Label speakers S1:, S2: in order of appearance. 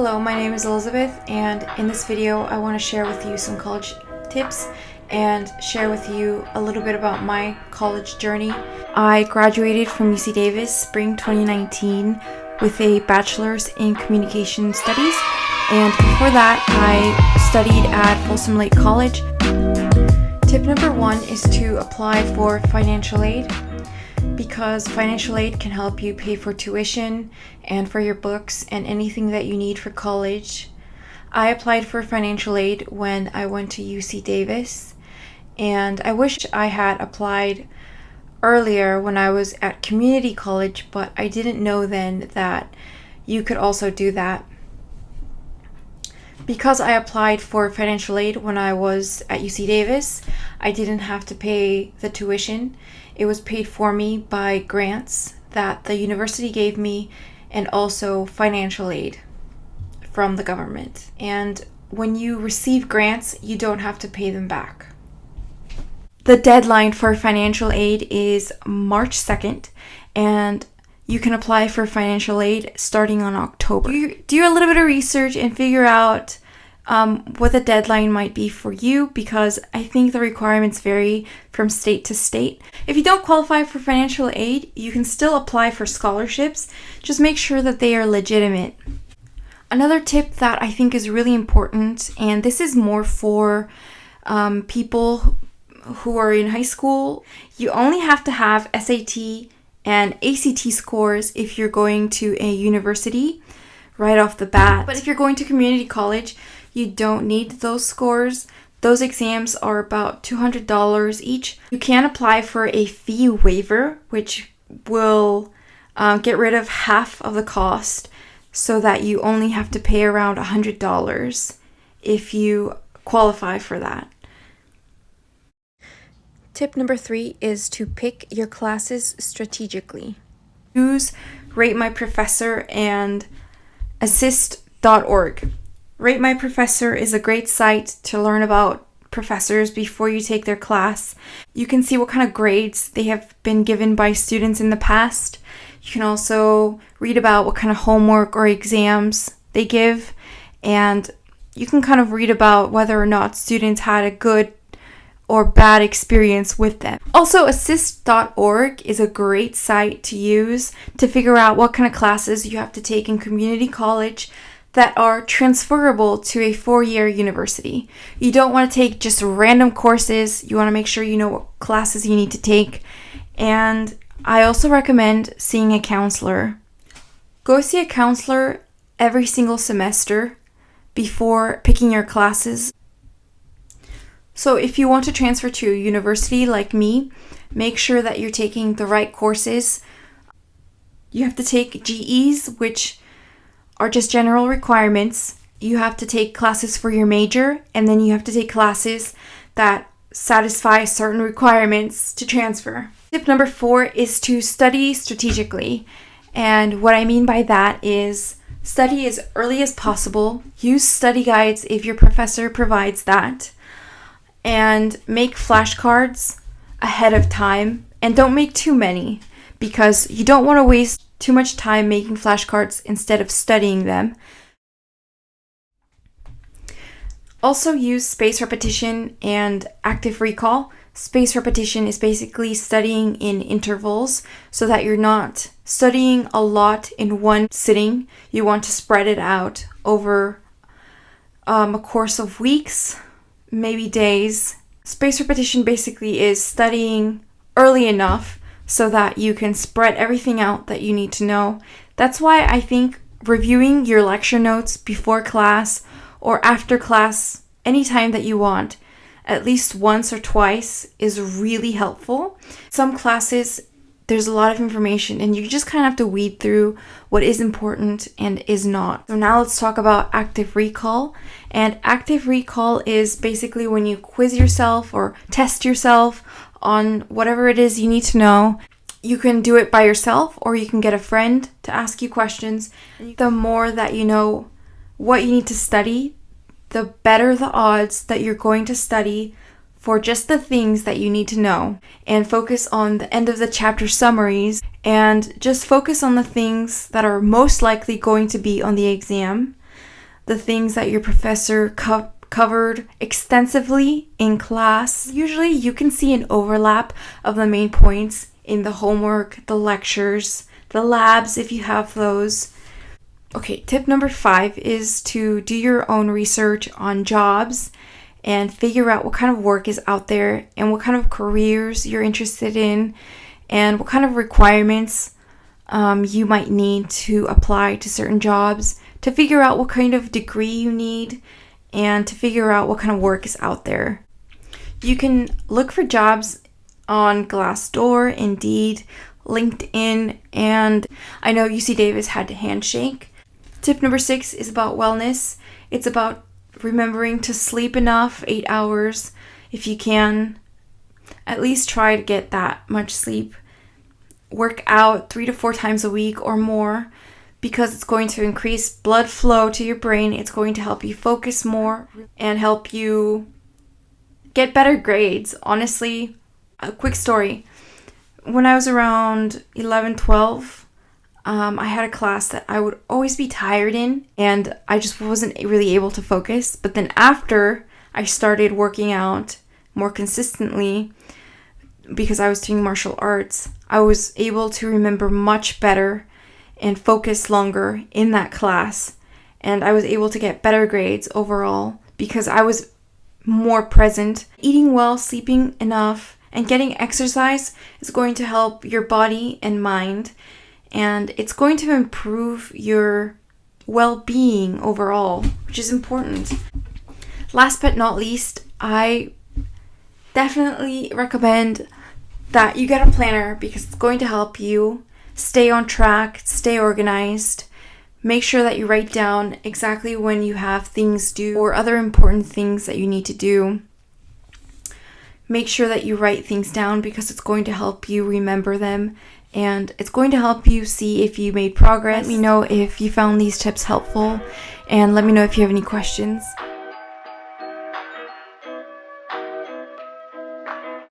S1: Hello, my name is Elizabeth, and in this video I want to share with you some college tips and share with you a little bit about my college journey. I graduated from UC Davis spring 2019 with a bachelor's in communication studies, and before that I studied at Folsom Lake College. Tip number 1 is to apply for financial aid, because financial aid can help you pay for tuition and for your books and anything that you need for college. I applied for financial aid when I went to UC Davis, and I wish I had applied earlier when I was at community college, but I didn't know then that you could also do that. Because I applied for financial aid when I was at UC Davis, I didn't have to pay the tuition. It was paid for me by grants that the university gave me and also financial aid from the government. And when you receive grants, you don't have to pay them back. The deadline for financial aid is March 2nd, and you can apply for financial aid starting on October. Do a little bit of research and figure out what the deadline might be for you, because I think the requirements vary from state to state. If you don't qualify for financial aid, you can still apply for scholarships. Just make sure that they are legitimate. Another tip that I think is really important, and this is more for people who are in high school, you only have to have SAT and ACT scores if you're going to a university right off the bat. But if you're going to community college, you don't need those scores. Those exams are about $200 each. You can apply for a fee waiver, which will get rid of half of the cost so that you only have to pay around $100 if you qualify for that. Tip number 3 is to pick your classes strategically. Use Rate My Professor and Assist.org. Rate My Professor is a great site to learn about professors before you take their class. You can see what kind of grades they have been given by students in the past. You can also read about what kind of homework or exams they give, and you can kind of read about whether or not students had a good or bad experience with them. Also, Assist.org is a great site to use to figure out what kind of classes you have to take in community college that are transferable to a 4-year university. You don't want to take just random courses. You want to make sure you know what classes you need to take. And I also recommend seeing a counselor. Go see a counselor every single semester before picking your classes. So if you want to transfer to a university like me, make sure that you're taking the right courses. You have to take GEs, which are just general requirements. You have to take classes for your major, and then you have to take classes that satisfy certain requirements to transfer. Tip number 4 is to study strategically. And what I mean by that is study as early as possible. Use study guides if your professor provides that. And make flashcards ahead of time, and don't make too many, because you don't want to waste too much time making flashcards instead of studying them. Also use spaced repetition and active recall. Spaced repetition is basically studying in intervals so that you're not studying a lot in one sitting. You want to spread it out over a course of weeks, maybe days. Spaced repetition basically is studying early enough so that you can spread everything out that you need to know. That's why I think reviewing your lecture notes before class or after class, anytime that you want, at least once or twice, is really helpful. Some classes, there's a lot of information, and you just kind of have to weed through what is important and is not. So now let's talk about active recall. And active recall is basically when you quiz yourself or test yourself on whatever it is you need to know. You can do it by yourself, or you can get a friend to ask you questions. The more that you know what you need to study, the better the odds that you're going to study for just the things that you need to know, and focus on the end of the chapter summaries, and just focus on the things that are most likely going to be on the exam. the things that your professor covered extensively in class. Usually you can see an overlap of the main points in the homework, the lectures, the labs if you have those. Okay, tip number 5 is to do your own research on jobs and figure out what kind of work is out there and what kind of careers you're interested in and what kind of requirements you might need to apply to certain jobs, to figure out what kind of degree you need and to figure out what kind of work is out there. You can look for jobs on Glassdoor, Indeed, LinkedIn, and I know UC Davis had Handshake. Tip number 6 is about wellness. It's about remembering to sleep enough, 8 hours if you can. At least try to get that much sleep. Work out 3 to 4 times a week or more because it's going to increase blood flow to your brain. It's going to help you focus more and help you get better grades. Honestly, a quick story. When I was around 11, 12, I had a class that I would always be tired in and I just wasn't really able to focus. But then after I started working out more consistently, because I was doing martial arts, I was able to remember much better and focus longer in that class. And I was able to get better grades overall because I was more present. Eating well, sleeping enough, and getting exercise is going to help your body and mind. And it's going to improve your well-being overall, which is important. Last but not least, I definitely recommend that you get a planner because it's going to help you stay on track, stay organized. Make sure that you write down exactly when you have things due or other important things that you need to do. Make sure that you write things down because it's going to help you remember them and it's going to help you see if you made progress. Let me know if you found these tips helpful and let me know if you have any questions.